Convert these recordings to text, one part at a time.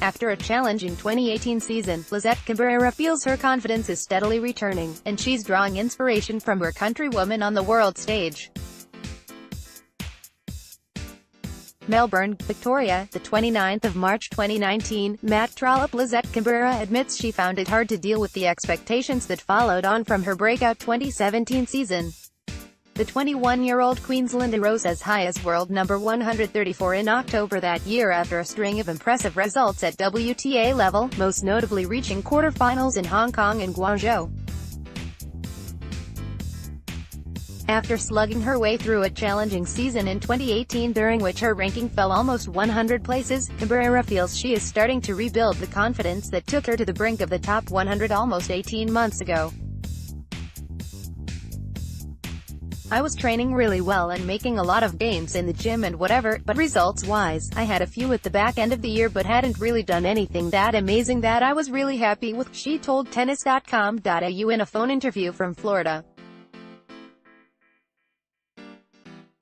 After a challenging 2018 season, Lizette Cabrera feels her confidence is steadily returning, and she's drawing inspiration from her countrywomen on the world stage. Melbourne, Victoria, the 29th of March 2019, Trollope Lizette Cabrera admits she found it hard to deal with the expectations that followed on from her breakout 2017 season. The 21-year-old Queenslander rose as high as world number 134 in October that year after a string of impressive results at WTA level, most notably reaching quarterfinals in Hong Kong and Guangzhou. After slugging her way through a challenging season in 2018 during which her ranking fell almost 100 places, Cabrera feels she is starting to rebuild the confidence that took her to the brink of the top 100 almost 18 months ago. I was training really well and making a lot of gains in the gym and whatever, but results-wise, I had a few at the back end of the year but hadn't really done anything that amazing that I was really happy with, she told tennis.com.au in a phone interview from Florida.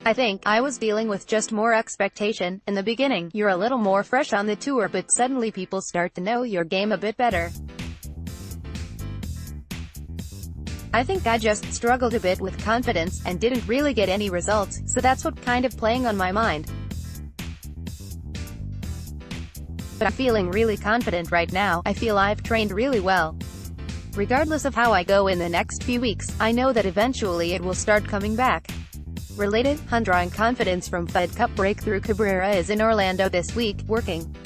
I think I was dealing with just more expectation. In the beginning, you're a little more fresh on the tour but suddenly people start to know your game a bit better. I think I just struggled a bit with confidence, and didn't really get any results, so that's what kind of playing on my mind. But I'm feeling really confident right now. I feel I've trained really well. Regardless of how I go in the next few weeks, I know that eventually it will start coming back. Related, drawing confidence from Fed Cup breakthrough. Cabrera is in Orlando this week, working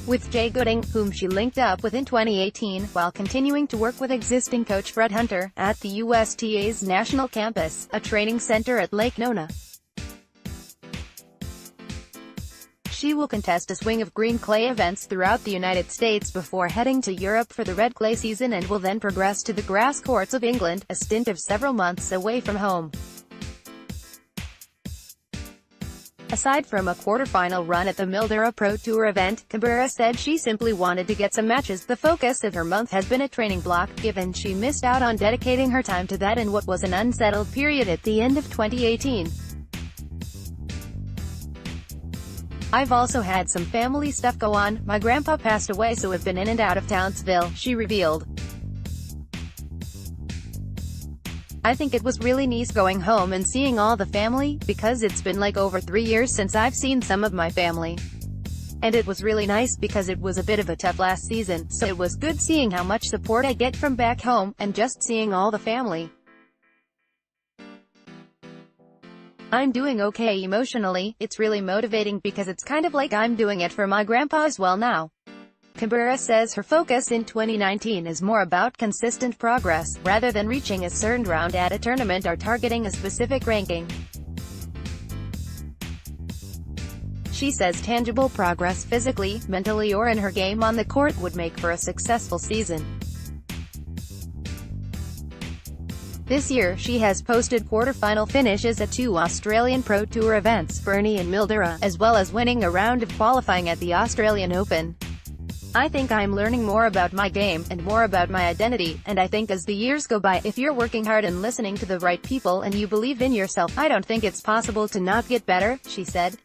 with Jay Gooding, whom she linked up with in 2018, while continuing to work with existing coach Fred Hunter, at the USTA's National Campus, a training center at Lake Nona. She will contest a swing of green clay events throughout the United States before heading to Europe for the red clay season and will then progress to the grass courts of England, a stint of several months away from home. Aside from a quarterfinal run at the Mildura Pro Tour event, Cabrera said she simply wanted to get some matches. The focus of her month has been a training block, given she missed out on dedicating her time to that in what was an unsettled period at the end of 2018. I've also had some family stuff go on. My grandpa passed away, so I've been in and out of Townsville, she revealed. I think it was really nice going home and seeing all the family, because it's been like over 3 years since I've seen some of my family. And it was really nice because it was a bit of a tough last season, so it was good seeing how much support I get from back home, and just seeing all the family. I'm doing okay emotionally. It's really motivating because it's kind of like I'm doing it for my grandpa as well now. Cabrera says her focus in 2019 is more about consistent progress, rather than reaching a certain round at a tournament or targeting a specific ranking. She says tangible progress physically, mentally or in her game on the court would make for a successful season. This year, she has posted quarterfinal finishes at 2 Australian Pro Tour events, Burnie and Mildura, as well as winning a round of qualifying at the Australian Open. I think I'm learning more about my game, and more about my identity, and I think as the years go by, if you're working hard and listening to the right people and you believe in yourself, I don't think it's possible to not get better, she said.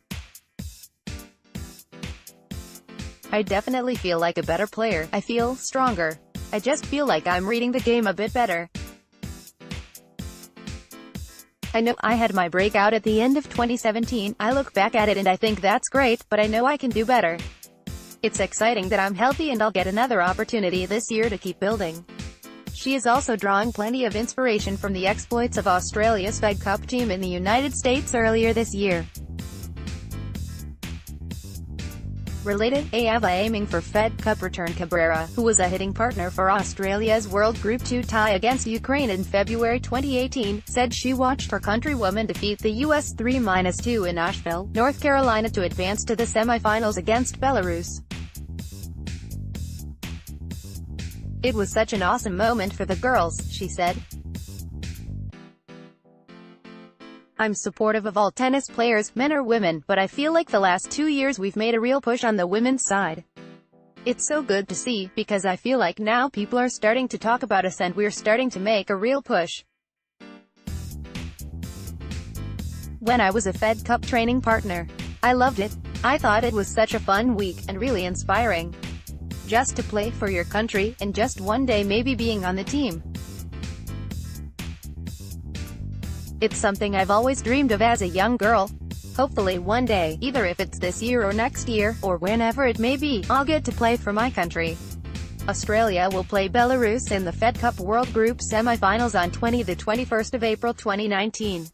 I definitely feel like a better player. I feel stronger. I just feel like I'm reading the game a bit better. I know I had my breakout at the end of 2017, I look back at it and I think that's great, but I know I can do better. It's exciting that I'm healthy and I'll get another opportunity this year to keep building. She is also drawing plenty of inspiration from the exploits of Australia's Fed Cup team in the United States earlier this year. Related, Ava aiming for Fed Cup return. Cabrera, who was a hitting partner for Australia's World Group 2 tie against Ukraine in February 2018, said she watched her countrywoman defeat the US 3-2 in Asheville, North Carolina to advance to the semi-finals against Belarus. It was such an awesome moment for the girls, she said. I'm supportive of all tennis players, men or women, but I feel like the last 2 years we've made a real push on the women's side. It's so good to see, because I feel like now people are starting to talk about us and we're starting to make a real push. When I was a Fed Cup training partner, I loved it. I thought it was such a fun week, and really inspiring. just to play for your country, and just one day maybe being on the team. It's something I've always dreamed of as a young girl. Hopefully one day, either if it's this year or next year, or whenever it may be, I'll get to play for my country. Australia will play Belarus in the Fed Cup World Group semi-finals on the 21st of April 2019.